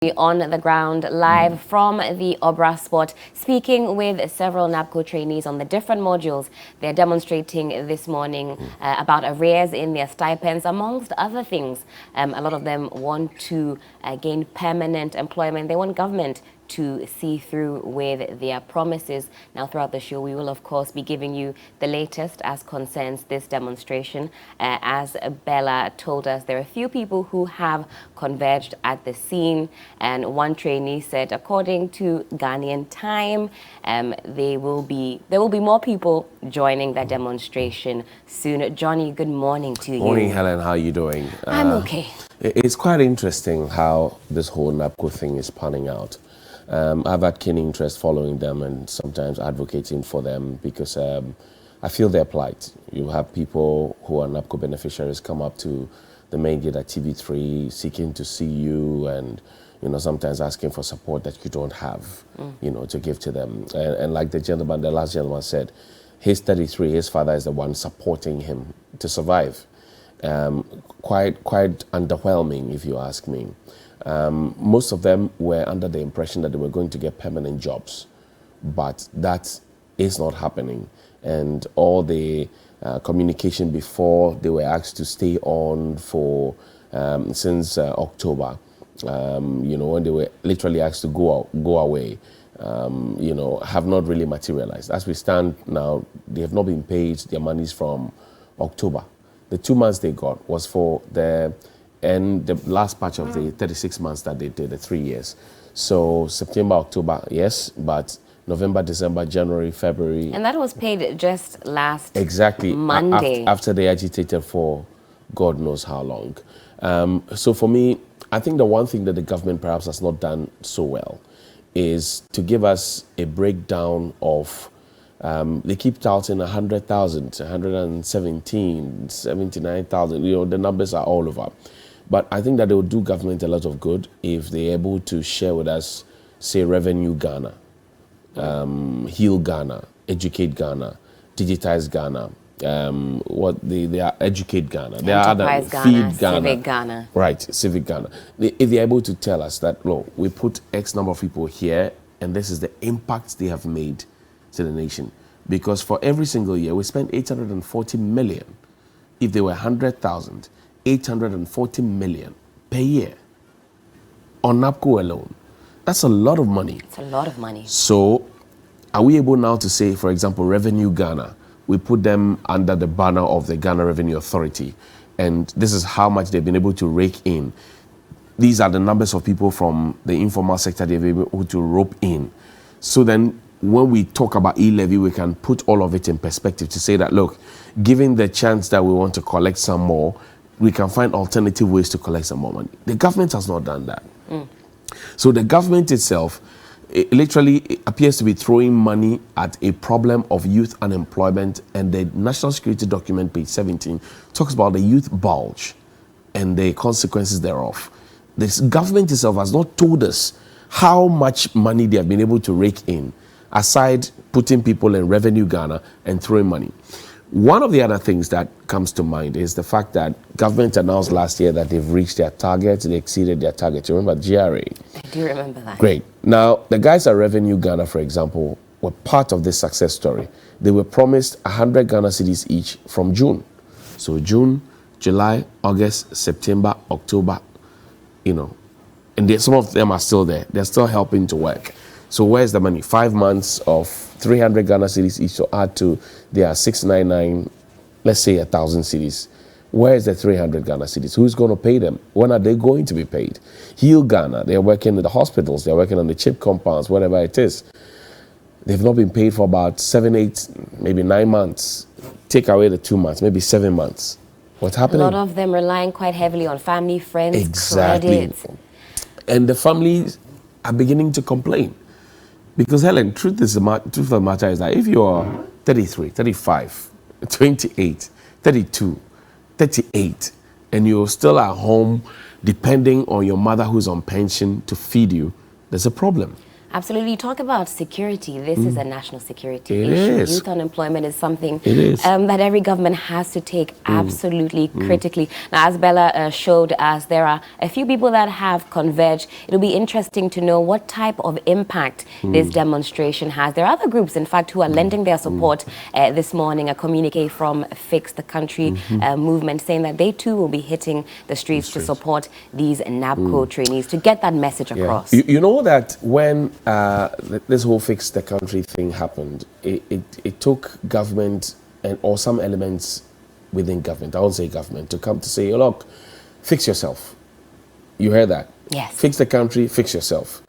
On the ground, live from the Obra spot, speaking with several NABCO trainees on the different modules they're demonstrating this morning about arrears in their stipends, amongst other things. A lot of them want to gain permanent employment. They want government to see through with their promises. Now, throughout the show, we will, of course, be giving you the latest as concerns this demonstration. As Bella told us, there are a few people who have converged at the scene, and one trainee said, according to Ghanaian time, there will be more people joining that demonstration soon. Johnny, good morning to you. Morning, Helen. How are you doing? I'm okay. It's quite interesting how this whole NABCO thing is panning out. I've had keen interest following them and sometimes advocating for them because I feel their plight. You have people who are NABCO beneficiaries come up to the main gate at TV3 seeking to see you and, sometimes asking for support that you don't have, to give to them. And like the last gentleman said, he's 33, his father is the one supporting him to survive. Quite underwhelming, if you ask me. Most of them were under the impression that they were going to get permanent jobs, but that is not happening. And all the communication before they were asked to stay on for since October, when they were literally asked to go away, have not really materialized. As we stand now, they have not been paid their monies from October. The 2 months they got was for the last patch of the 36 months that they did, the 3 years. So September, October, yes, but November, December, January, February. And that was paid just last Monday. After they agitated for God knows how long. So for me, I think the one thing that the government perhaps has not done so well is to give us a breakdown of they keep touting 100,000, 117, 79,000. The numbers are all over. But I think that they will do government a lot of good if they're able to share with us, say, Revenue Ghana, Heal Ghana, Educate Ghana, Digitize Ghana, they are Educate Ghana. They are other Ghana, Feed Ghana. Civic Ghana. Right, Civic Ghana. If they're able to tell us that, look, we put X number of people here, and this is the impact they have made to the nation. Because for every single year, we spend 840 million. If they were 100,000, 840 million per year on NABCO alone. That's a lot of money. It's a lot of money. So are we able now to say, for example, Revenue Ghana, we put them under the banner of the Ghana Revenue Authority, and this is how much they've been able to rake in. These are the numbers of people from the informal sector they've been able to rope in. So then when we talk about e-levy, we can put all of it in perspective to say that, look, given the chance that we want to collect some more, we can find alternative ways to collect some more money. The government has not done that. So the government itself, it literally appears to be throwing money at a problem of youth unemployment, and the National Security Document, page 17, talks about the youth bulge and the consequences thereof. This government itself has not told us how much money they have been able to rake in, aside putting people in Revenue Ghana and throwing money. One of the other things that comes to mind is the fact that government announced last year that they've reached their target, they exceeded their target. You remember GRA? I do remember that. Great. Now, the guys at Revenue Ghana, for example, were part of this success story. They were promised 100 Ghana cedis each from June. So June, July, August, September, October, and some of them are still there. They're still helping to work. So where's the money? 5 months of 300 Ghana cedis each to add to their 699, let's say 1,000 cedis. Where is the 300 Ghana cedis? Who's going to pay them? When are they going to be paid? Heal Ghana, they're working in the hospitals, they're working on the chip compounds, whatever it is. They've not been paid for about 7, 8, maybe 9 months. Take away the 2 months, maybe 7 months. What's happening? A lot of them relying quite heavily on family, friends, credit. And the families are beginning to complain. Because, Helen, truth of the matter is that if you're 33, 35, 28, 32, 38, and you're still at home depending on your mother who's on pension to feed you, there's a problem. Absolutely. You talk about security. This is a national security It issue. is. Youth unemployment is something It is. that every government has to take absolutely critically. Now, as Bella showed us, there are a few people that have converged. It'll be interesting to know what type of impact this demonstration has. There are other groups, in fact, who are lending their support this morning. A communique from Fix the Country movement saying that they too will be hitting the streets to support these NABCO trainees to get that message across. You know that when this whole Fix the Country thing happened, it took government or some elements within government, I won't say government, to come to say, look, fix yourself. You heard that? Yes. Fix the country, fix yourself.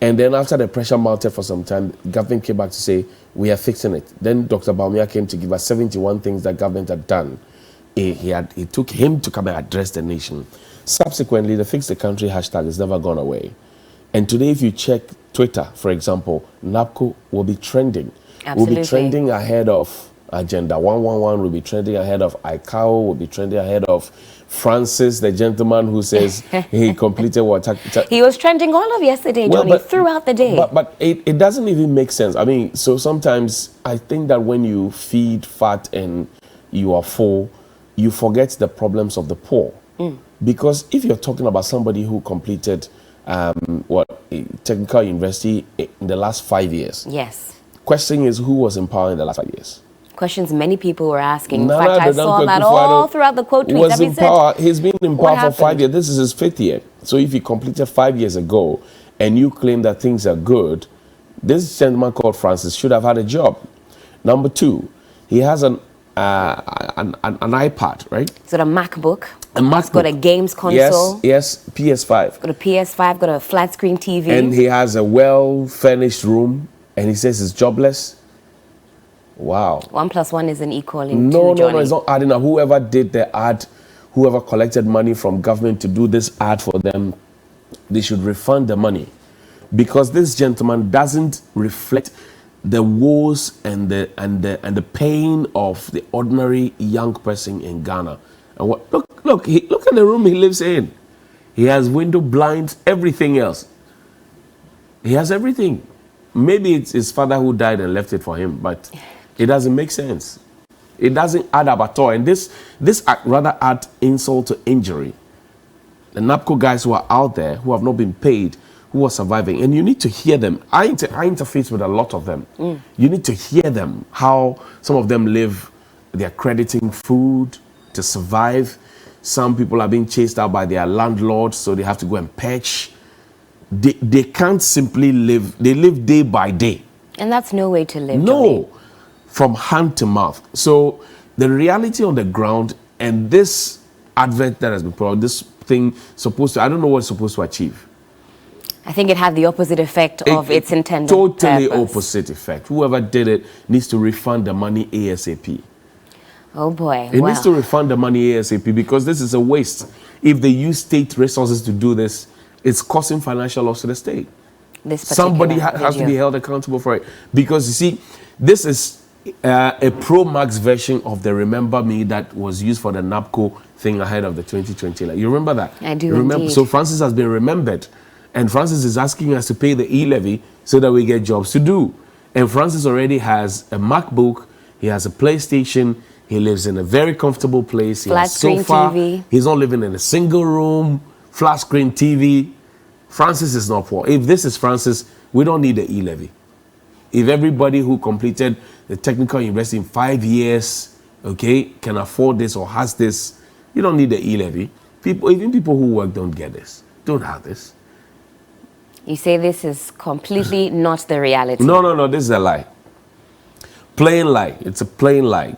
And then after the pressure mounted for some time, government came back to say, we are fixing it. Then Dr. Baumia came to give us 71 things that government had done. It took him to come and address the nation. Subsequently, the Fix the Country hashtag has never gone away. And today, if you check Twitter, for example, NABCO will be trending. Absolutely. Will be trending ahead of Agenda 111, will be trending ahead of ICAO, will be trending ahead of Francis, the gentleman who says he completed what? He was trending all of yesterday, Johnny, throughout the day. But it doesn't even make sense. I mean, so sometimes I think that when you feed fat and you are full, you forget the problems of the poor. Because if you're talking about somebody who completed a technical university in the last 5 years. Yes. Question is, who was in power in the last 5 years? Questions many people were asking. In Nana fact, I saw that all throughout the quote tweets. Was in power. He's been in power for 5 years. This is his 5th year. So if he completed 5 years ago and you claim that things are good, this gentleman called Francis should have had a job. Number two, he has an iPad, right? He's got a MacBook. A MacBook. He's got a games console. Yes, PS5. Got a PS5, got a flat screen TV. And he has a well-furnished room, and he says he's jobless. Wow. 1 + 1 isn't equaling No, Johnny. no, it's not adding up. Whoever did the ad, whoever collected money from government to do this ad for them, they should refund the money. Because this gentleman doesn't reflect the woes and the pain of the ordinary young person in Ghana. And look at the room he lives in. He has window blinds, everything else. He has everything. Maybe it's his father who died and left it for him, but it doesn't make sense. It doesn't add up at all. And this rather add insult to injury. The NABCO guys who are out there, who have not been paid, who are surviving, and you need to hear them. I interface with a lot of them. You need to hear them, how some of them live. They're crediting food to survive. Some people are being chased out by their landlords, so they have to go and patch. They can't simply live. They live day by day. And that's no way to live, No, Johnny. from hand to mouth. So the reality on the ground, and this advert that has been put out, this thing I don't know what it's supposed to achieve. I think it had the opposite effect of its intended Totally purpose. opposite effect. Whoever did it needs to refund the money ASAP. Oh boy. It needs to refund the money ASAP because this is a waste. If they use state resources to do this, it's causing financial loss to the state. Somebody has to be held accountable for it. Because you see, this is a Pro Max version of the Remember Me that was used for the NABCO thing ahead of the 2020 election. You remember that? I do remember. Indeed. So Francis has been remembered. And Francis is asking us to pay the e-levy so that we get jobs to do. And Francis already has a MacBook. He has a PlayStation. He lives in a very comfortable place. He has screen sofa. TV. He's not living in a single room. Flat screen TV. Francis is not poor. If this is Francis, we don't need the e-levy. If everybody who completed the technical university in 5 years, okay, can afford this or has this, you don't need the e-levy. Even people who work don't get this, don't have this. You say this is completely not the reality. No, this is a lie. Plain lie. It's a plain lie.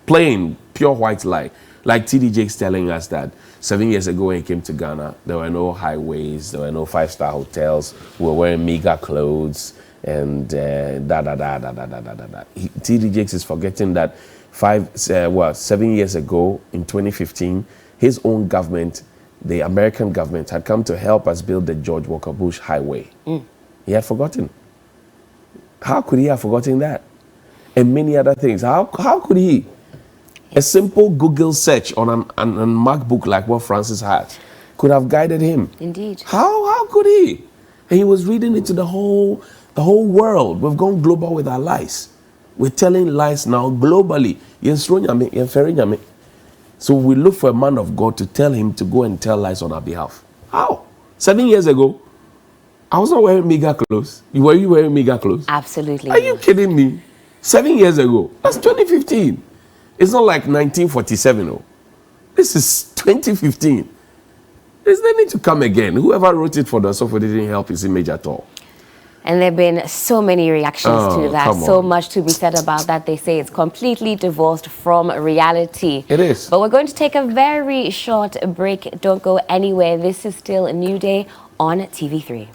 Plain, pure white lie. Like TD Jakes telling us that 7 years ago when he came to Ghana, there were no highways, there were no five-star hotels, we were wearing meager clothes, and TD Jakes is forgetting that 7 years ago, in 2015, his own government, the American government, had come to help us build the George Walker Bush Highway. He had forgotten. How could he have forgotten that? And many other things. How could he? A simple Google search on a MacBook like what Francis had could have guided him. Indeed. How could he? And he was reading into the whole The whole world, we've gone global with our lies. We're telling lies now globally. So we look for a man of God to tell him to go and tell lies on our behalf. How? 7 years ago, I was not wearing mega clothes. Were you wearing mega clothes? Absolutely. Are you kidding me? 7 years ago. That's 2015. It's not like 1947. Oh. This is 2015. There's no need to come again. Whoever wrote it for the software didn't help his image at all. And there have been so many reactions to that, so much to be said about that. They say it's completely divorced from reality. It is. But we're going to take a very short break. Don't go anywhere. This is still a new day on TV3.